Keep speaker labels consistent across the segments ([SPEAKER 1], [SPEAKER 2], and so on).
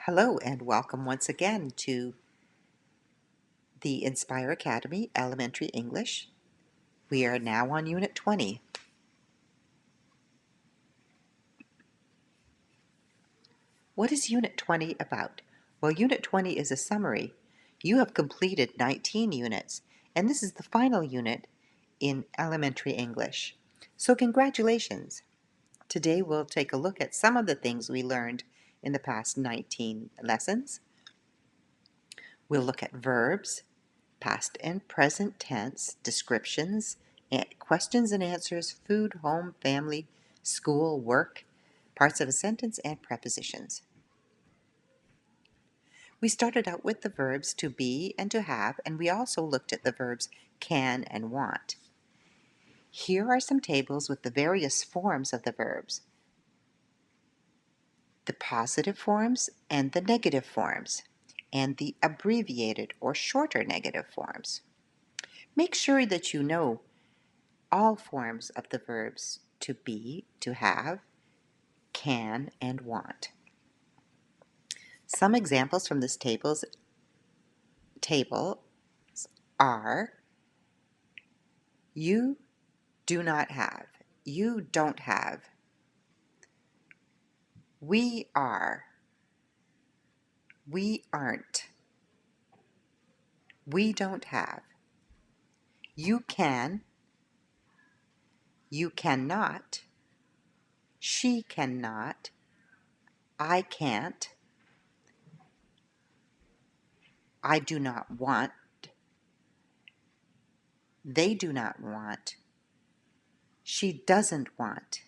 [SPEAKER 1] Hello and welcome once again to the Inspire Academy Elementary English. We are now on Unit 20. What is Unit 20 about? Well, Unit 20 is a summary. You have completed 19 units, and this is the final unit in elementary English. So congratulations! Today we'll take a look at some of the things we learned in the past 19 lessons. We'll look at verbs, past and present tense, descriptions, questions and answers, food, home, family, school, work, parts of a sentence, and prepositions. We started out with the verbs to be and to have, and we also looked at the verbs can and want. Here are some tables with the various forms of the verbs, the positive forms and the negative forms, and the abbreviated or shorter negative forms. Make sure that you know all forms of the verbs to be, to have, can, and want. Some examples from this table are you do not have, you don't have, we are, we aren't, we don't have, you can, you cannot, she cannot, I can't, I do not want, they do not want, she doesn't want,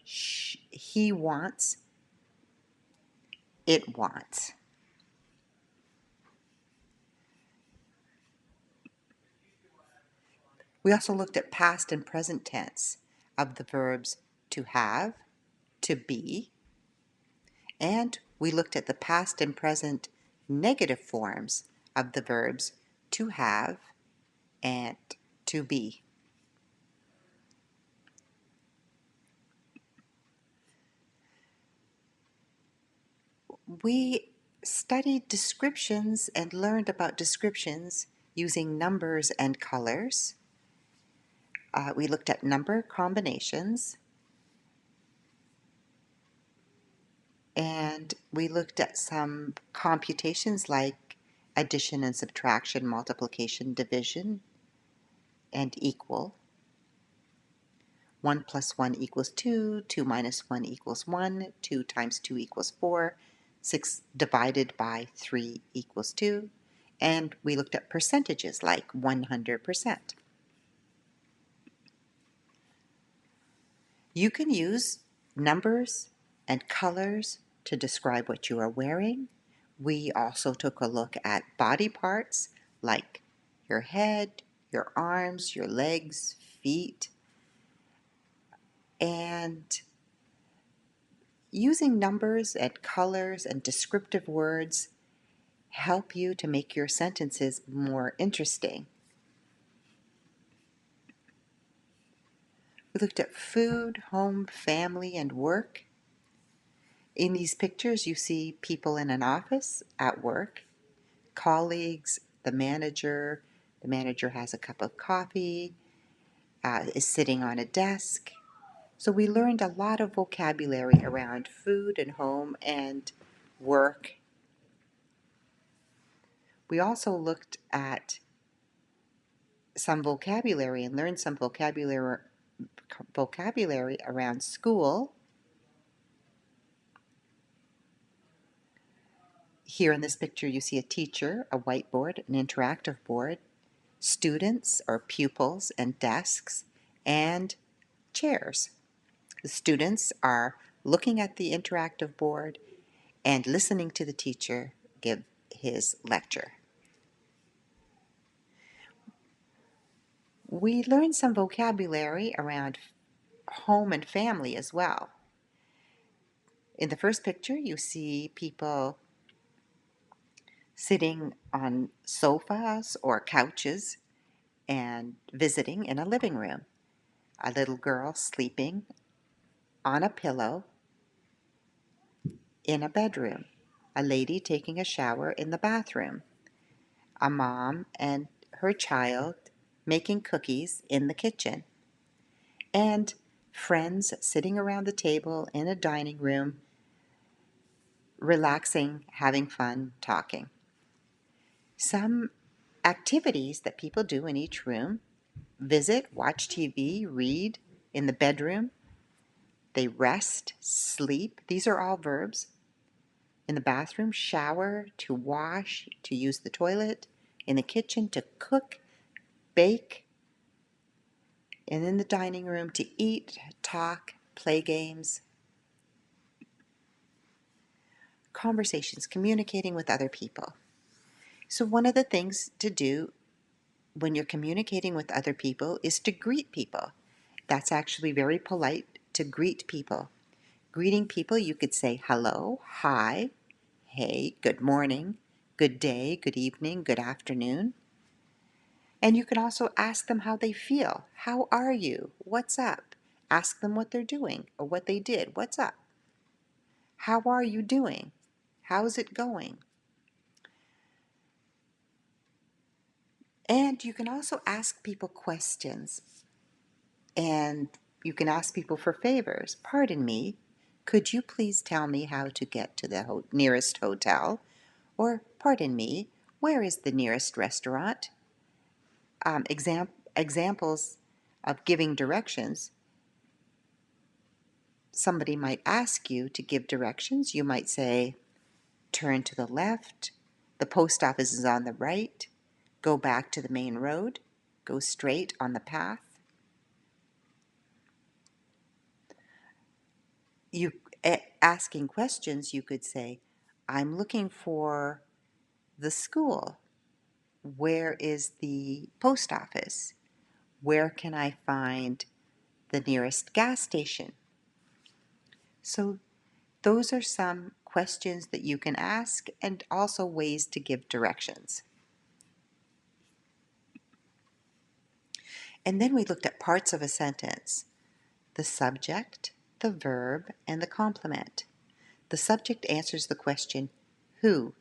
[SPEAKER 1] he wants, it wants. We also looked at past and present tense of the verbs to have, to be, and we looked at the past and present negative forms of the verbs to have and to be. We studied descriptions and learned about descriptions using numbers and colors. We looked at number combinations, and we looked at some computations like addition and subtraction, multiplication, division, and equal. 1 plus 1 equals 2, 2 minus 1 equals 1, 2 times 2 equals 4, 6 divided by 3 equals 2, and we looked at percentages like 100%. You can use numbers and colors to describe what you are wearing. We also took a look at body parts like your head, your arms, your legs, feet, and using numbers and colors and descriptive words help you to make your sentences more interesting. We looked at food, home, family, and work. In these pictures, you see people in an office at work, colleagues, the manager. The manager has a cup of coffee, is sitting on a desk. So we learned a lot of vocabulary around food and home and work. We also looked at some vocabulary and learned some vocabulary around school. Here in this picture you see a teacher, a whiteboard, an interactive board, students or pupils and desks, and chairs. The students are looking at the interactive board and listening to the teacher give his lecture. We learned some vocabulary around home and family as well. In the first picture, you see people sitting on sofas or couches and visiting in a living room. A little girl sleeping on a pillow in a bedroom. a lady taking a shower in the bathroom, a mom and her child making cookies in the kitchen, and friends sitting around the table in a dining room, relaxing, having fun, talking. Some activities that people do in each room: visit, watch TV, read in the bedroom. They rest, sleep. These are all verbs. In the bathroom, shower, to wash, to use the toilet. In the kitchen, to cook, bake. And in the dining room, to eat, talk, play games. Conversations, communicating with other people. So one of the things to do when you're communicating with other people is to greet people. That's actually very polite to greet people. Greeting people, you could say hello, hi, hey, good morning, good day, good evening, good afternoon. And you can also ask them how they feel. How are you? What's up? Ask them what they're doing or what they did. What's up? How are you doing? How's it going? And you can also ask people questions. And you can ask people for favors. Pardon me, could you please tell me how to get to the nearest hotel? Or, pardon me, where is the nearest restaurant? Examples of giving directions. Somebody might ask you to give directions. You might say, turn to the left, the post office is on the right, go back to the main road, go straight on the path. You asking questions, you could say, I'm looking for the school. Where is the post office? Where can I find the nearest gas station? So those are some questions that you can ask and also ways to give directions. And then we looked at parts of a sentence: the subject, the verb, and the complement. The subject answers the question, who,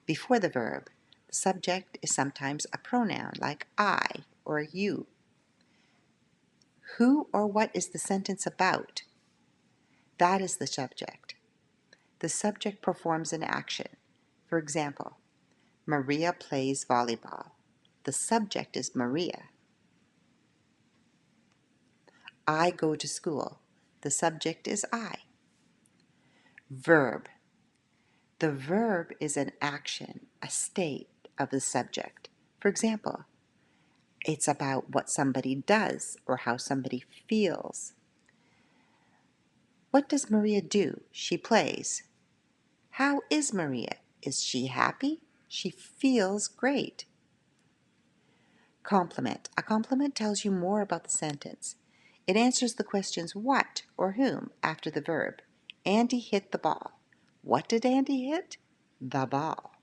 [SPEAKER 1] before the verb. The subject is sometimes a pronoun like I or you. Who or what is the sentence about? That is the subject. The subject performs an action. For example, Maria plays volleyball. The subject is Maria. I go to school. The subject is I. Verb. The verb is an action, a state of the subject. For example, it's about what somebody does or how somebody feels. What does Maria do? She plays. How is Maria? Is she happy? She feels great. Complement. A complement tells you more about the sentence. It answers the questions what or whom after the verb. Andy hit the ball. What did Andy hit? The ball.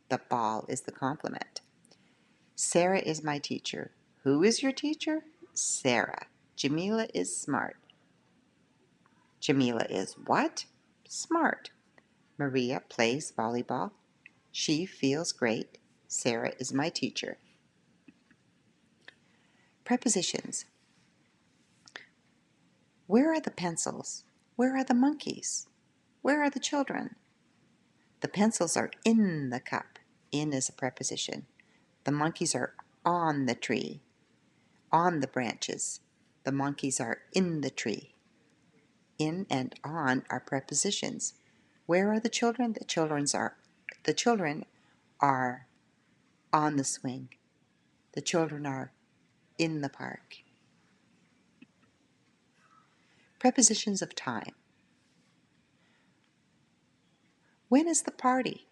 [SPEAKER 1] The ball is the complement. Sarah is my teacher. Who is your teacher? Sarah. Jamila is smart. Jamila is what? Smart. Maria plays volleyball. She feels great. Sarah is my teacher. Prepositions. Where are the pencils? Where are the monkeys? Where are the children? The pencils are in the cup. In is a preposition. The monkeys are on the tree, on the branches. The monkeys are in the tree. In and on are prepositions. Where are the children? The children are on the swing. The children are in the park. Prepositions of time. When is the party?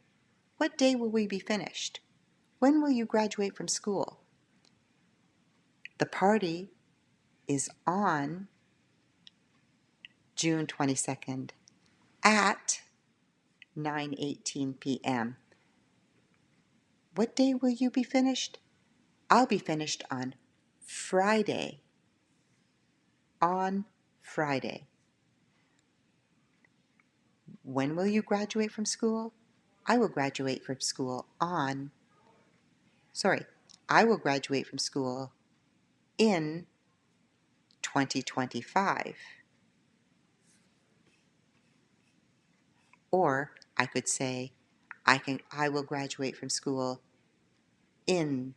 [SPEAKER 1] What day will we be finished? When will you graduate from school? The party is on June 22nd at 9:18 p.m. What day will you be finished? I'll be finished on Friday. On Friday. When will you graduate from school? I will graduate from school on, sorry, I will graduate from school in 2025. Or I could say, I will graduate from school in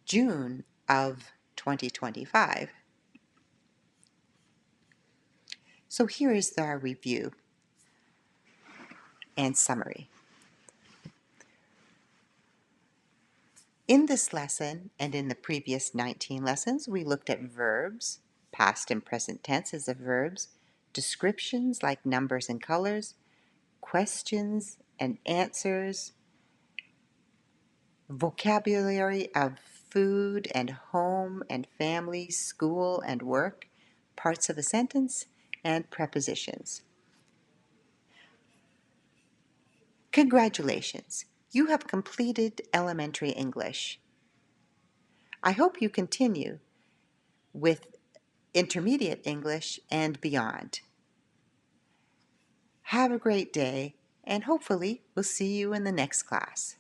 [SPEAKER 1] June of 2025. So here is our review and summary. In this lesson and in the previous 19 lessons, we looked at verbs, past and present tenses of verbs, descriptions like numbers and colors, questions and answers, vocabulary of food and home and family, school and work, parts of a sentence, and prepositions. Congratulations! You have completed elementary English. I hope you continue with intermediate English and beyond. Have a great day, and hopefully we'll see you in the next class.